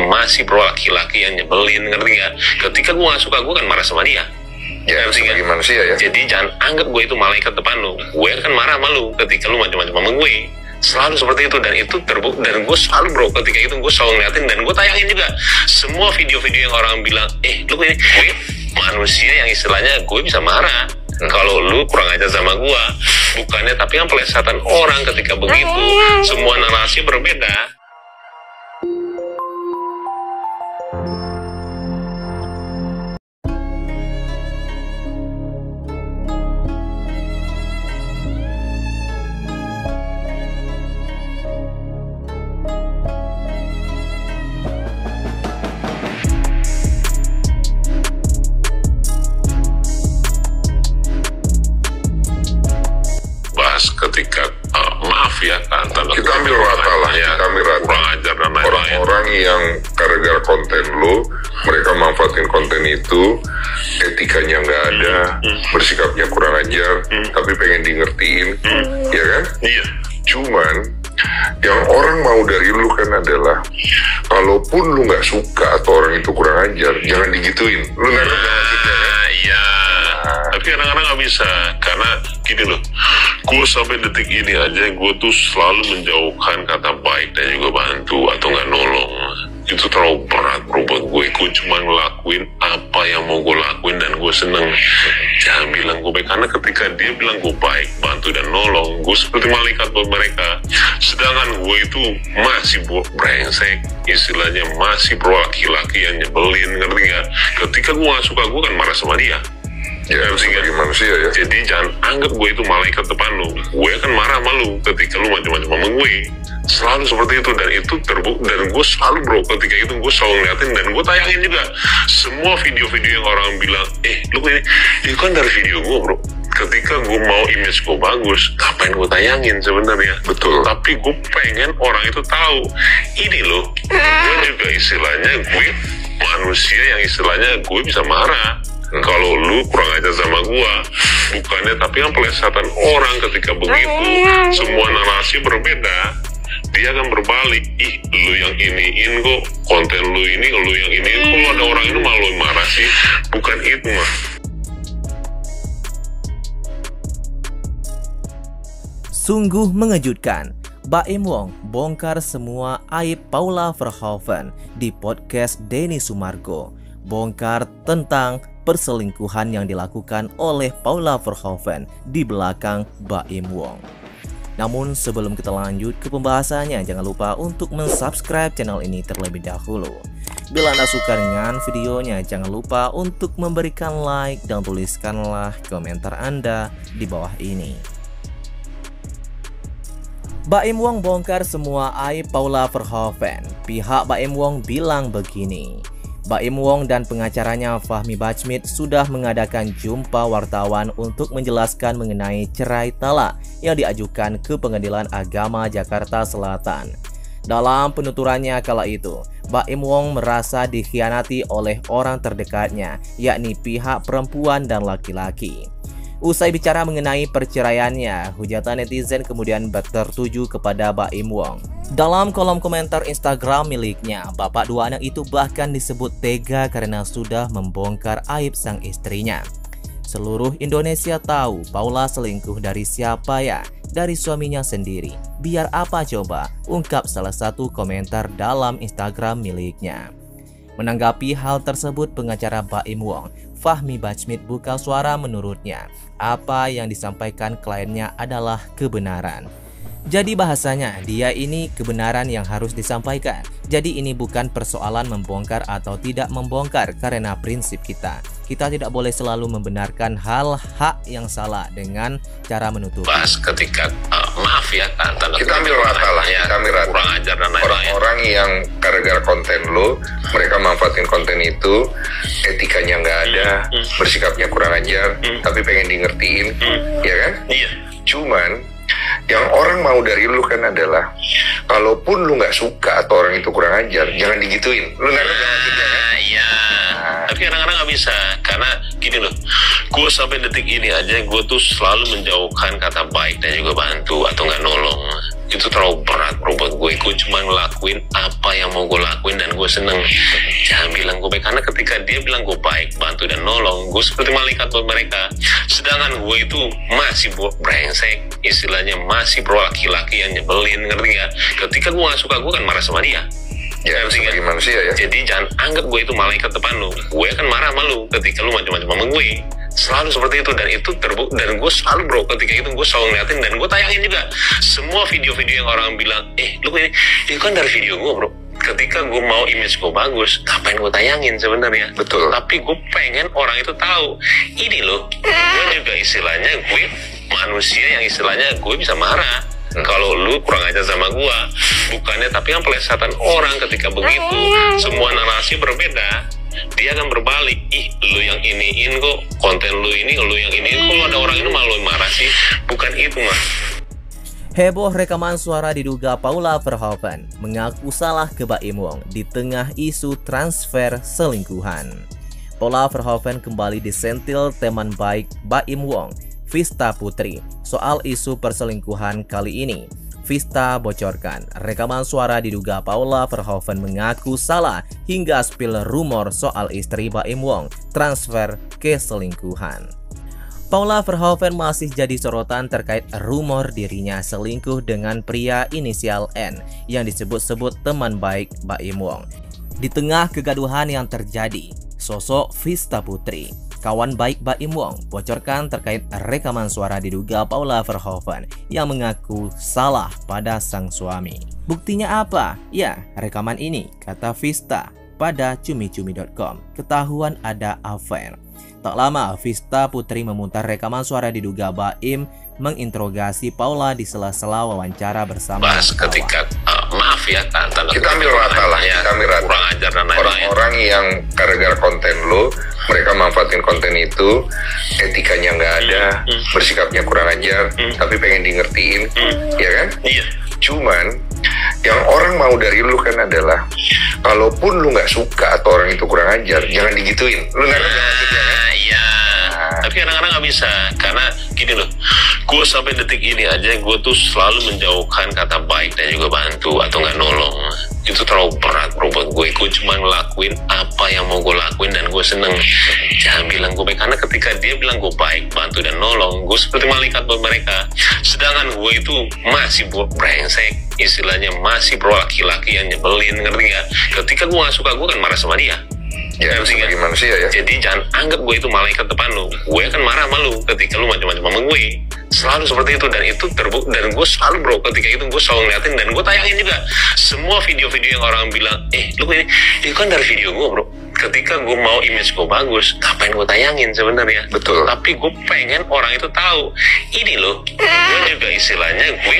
masih bro laki-laki yang nyebelin, ngerti nggak? Ketika gue nggak suka, gue kan marah sama dia. Ya, sebagai manusia ya. Jadi jangan anggap gue itu malaikat depan lu. Gue akan marah sama lu ketika lu macam-macam sama gue. Selalu seperti itu, dan itu terbukti. Dan gue selalu bro, ketika itu gue selalu ngeliatin dan gue tayangin juga semua video-video yang orang bilang, lu ini gue manusia yang istilahnya gue bisa marah kalau lu kurang ajar sama gue. Bukannya, tapi yang pelesatan orang ketika begitu. Semua narasi berbeda. Ketika maaf ya kan, kita ambil rata lah ya, kita ambil rata. Kurang ajar dan lain-lain. Orang-orang yang gara-gara konten lu, mereka manfaatin konten itu, etikanya nggak ada, bersikapnya kurang ajar, tapi pengen di ngertiin, ya kan? Iya. Cuman yang orang mau dari lu kan adalah, kalaupun lu nggak suka atau orang itu kurang ajar, jangan digituin. Lu ngerti maksudnya kan? Iya. Tapi kadang-kadang nggak bisa, karena gini loh, gue sampai detik ini aja gue tuh selalu menjauhkan kata baik dan juga bantu atau nggak nolong. Itu terlalu berat bro buat gue. Gue cuma ngelakuin apa yang mau gue lakuin dan gue seneng. Jangan bilang gue baik, karena ketika dia bilang gue baik, bantu dan nolong, gue seperti malaikat buat mereka. Sedangkan gue itu masih brengsek, istilahnya masih bro laki-laki yang nyebelin, ngerti gak? Ketika gue gak suka, gue kan marah sama dia. Ya, sebagai manusia ya. Jadi jangan anggap gue itu malaikat depan lu. Gue akan marah sama lu ketika lu macam-macam sama gue. Selalu seperti itu, dan itu terbukti. Dan gue selalu bro, ketika itu gue selalu ngeliatin dan gue tayangin juga semua video-video yang orang bilang, lu ini kan dari video gue bro. Ketika gue mau image gue bagus, ngapain gue tayangin sebenarnya? Betul. Tapi gue pengen orang itu tahu, ini loh, gue juga istilahnya gue manusia yang istilahnya gue bisa marah kalau lu kurang ajar sama gua. Bukannya, tapi yang pelesatan orang ketika begitu, semua narasi berbeda, dia akan berbalik. Lu yang iniin kok, konten lu ini, lu yang iniin, kalau ada orang itu malu marah sih. Bukan itu mah. Sungguh mengejutkan, Baim Wong bongkar semua aib Paula Verhoeven di podcast Denny Sumargo. Bongkar tentang perselingkuhan yang dilakukan oleh Paula Verhoeven di belakang Baim Wong. Namun sebelum kita lanjut ke pembahasannya, jangan lupa untuk mensubscribe channel ini terlebih dahulu. Bila Anda suka dengan videonya, jangan lupa untuk memberikan like dan tuliskanlah komentar Anda di bawah ini. Baim Wong bongkar semua aib Paula Verhoeven. Pihak Baim Wong bilang begini. Baim Wong dan pengacaranya Fahmi Bachmit sudah mengadakan jumpa wartawan untuk menjelaskan mengenai cerai talak yang diajukan ke Pengadilan Agama Jakarta Selatan. Dalam penuturannya kala itu, Baim Wong merasa dikhianati oleh orang terdekatnya, yakni pihak perempuan dan laki-laki. Usai bicara mengenai perceraiannya, hujatan netizen kemudian tertuju kepada Baim Wong. Dalam kolom komentar Instagram miliknya, bapak dua anak itu bahkan disebut tega karena sudah membongkar aib sang istrinya. Seluruh Indonesia tahu Paula selingkuh dari siapa ya? Dari suaminya sendiri. Biar apa coba? Ungkap salah satu komentar dalam Instagram miliknya. Menanggapi hal tersebut, pengacara Baim Wong, Fahmi Bachmit, buka suara. Menurutnya, apa yang disampaikan kliennya adalah kebenaran. Jadi bahasanya, dia ini kebenaran yang harus disampaikan. Jadi ini bukan persoalan membongkar atau tidak membongkar, karena prinsip kita tidak boleh selalu membenarkan hak yang salah dengan cara menutupi. Pas ketika maaf ya kan, kita ambil rata lah ya, kita ambil rata. Kurang ajar dan lain-lain. Orang-orang yang gara-gara konten lu, mereka manfaatin konten itu, etikanya nggak ada, bersikapnya kurang ajar, tapi pengen di ngertiin, ya kan? Iya. Cuman yang orang mau dari lu kan adalah, kalaupun lu nggak suka atau orang itu kurang ajar, jangan digituin. Lu ngerti maksudnya kan? Iya. Tapi kadang-kadang nggak bisa, karena gini loh, gue sampai detik ini aja gue tuh selalu menjauhkan kata baik dan juga bantu atau nggak nolong. itu terlalu berat bro buat gue cuma ngelakuin apa yang mau gue lakuin dan gue seneng. Jangan bilang gue baik, karena ketika dia bilang gue baik, bantu dan nolong, gue seperti malaikat buat mereka. Sedangkan gue itu masih brengsek, istilahnya masih bro laki-laki yang nyebelin, ngerti gak? Ketika gue gak suka, gue kan marah sama dia. Ya, sebagai manusia ya. Jadi jangan anggap gue itu malaikat depan lu. Gue akan marah sama lu ketika lu macam-macam sama gue. Selalu seperti itu, dan itu terbukti. Dan gue selalu bro, ketika itu gue selalu ngeliatin dan gue tayangin juga semua video-video yang orang bilang, lu ini kan dari video gue bro. Ketika gue mau image gue bagus, ngapain gue tayangin sebenarnya? Betul. Tapi gue pengen orang itu tahu, ini loh, gue juga istilahnya gue manusia yang istilahnya gue bisa marah. Kalau lu kurang ajar sama gua, bukannya tapi yang pelesatan orang ketika begitu, semua narasi berbeda, dia akan berbalik. Lu yang iniin kok, konten lu ini, lu yang iniin, kalau ada orang ini malu marah sih, bukan itu mah. Heboh rekaman suara diduga Paula Verhoeven mengaku salah ke Baim Wong di tengah isu transfer selingkuhan. Paula Verhoeven kembali disentil teman baik Baim Wong, Vista Putri, soal isu perselingkuhan kali ini. Vista bocorkan rekaman suara diduga Paula Verhoeven mengaku salah hingga spill rumor soal istri Baim Wong transfer keselingkuhan. Paula Verhoeven masih jadi sorotan terkait rumor dirinya selingkuh dengan pria inisial N yang disebut-sebut teman baik Baim Wong. Di tengah kegaduhan yang terjadi, sosok Vista Putri, kawan baik Baim Wong, bocorkan terkait rekaman suara diduga Paula Verhoeven yang mengaku salah pada sang suami. Buktinya apa? Ya, rekaman ini, kata Vista pada cumi-cumi.com, ketahuan ada affair. Tak lama, Vista Putri memutar rekaman suara diduga Baim menginterogasi Paula di sela-sela wawancara bersama ketika maaf ya, kita ambil rata lah ya, kurang ajar dan lain-lain. Orang-orang yang gara-gara konten lo, mereka manfaatin konten itu, etikanya nggak ada, bersikapnya kurang ajar, tapi pengen di ngertiin, ya kan? Iya. Cuman yang orang mau dari lu kan adalah, kalaupun lu nggak suka atau orang itu kurang ajar, jangan digituin. Lu ngerti maksudnya kan? Iya. Tapi kadang-kadang nggak bisa, karena gini loh, gue sampai detik ini aja gue tuh selalu menjauhkan kata baik dan juga bantu atau nggak nolong. Itu terlalu berat bro buat gue cuma ngelakuin apa yang mau gue lakuin dan gue seneng. Jangan bilang gue baik, karena ketika dia bilang gue baik, bantu dan nolong, gue seperti malaikat buat mereka. Sedangkan gue itu masih brengsek, istilahnya masih bro laki-laki yang nyebelin, ngerti gak? Ketika gue gak suka, gue kan marah sama dia. Ya, sebagai manusia ya. Jadi jangan anggap gue itu malaikat depan lu. Gue akan marah sama lu ketika lu macam-macam sama gue. Selalu seperti itu, dan itu terbukti. Dan gue selalu bro, ketika itu gue selalu ngeliatin dan gue tayangin juga semua video-video yang orang bilang, lu ini kan dari video gue bro. Ketika gue mau image gue bagus, ngapain gue tayangin sebenarnya? Betul. Tapi gue pengen orang itu tahu, ini loh, gue juga istilahnya gue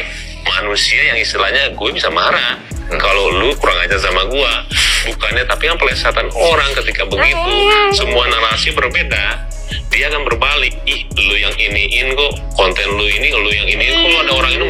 manusia yang istilahnya gue bisa marah. Kalau lu kurang ajar sama gue, bukannya tapi yang pelesatan orang ketika begitu, semua narasi berbeda, dia akan berbalik. Lu yang iniin kok, konten lu ini, lu yang iniin, kalau ada orang ini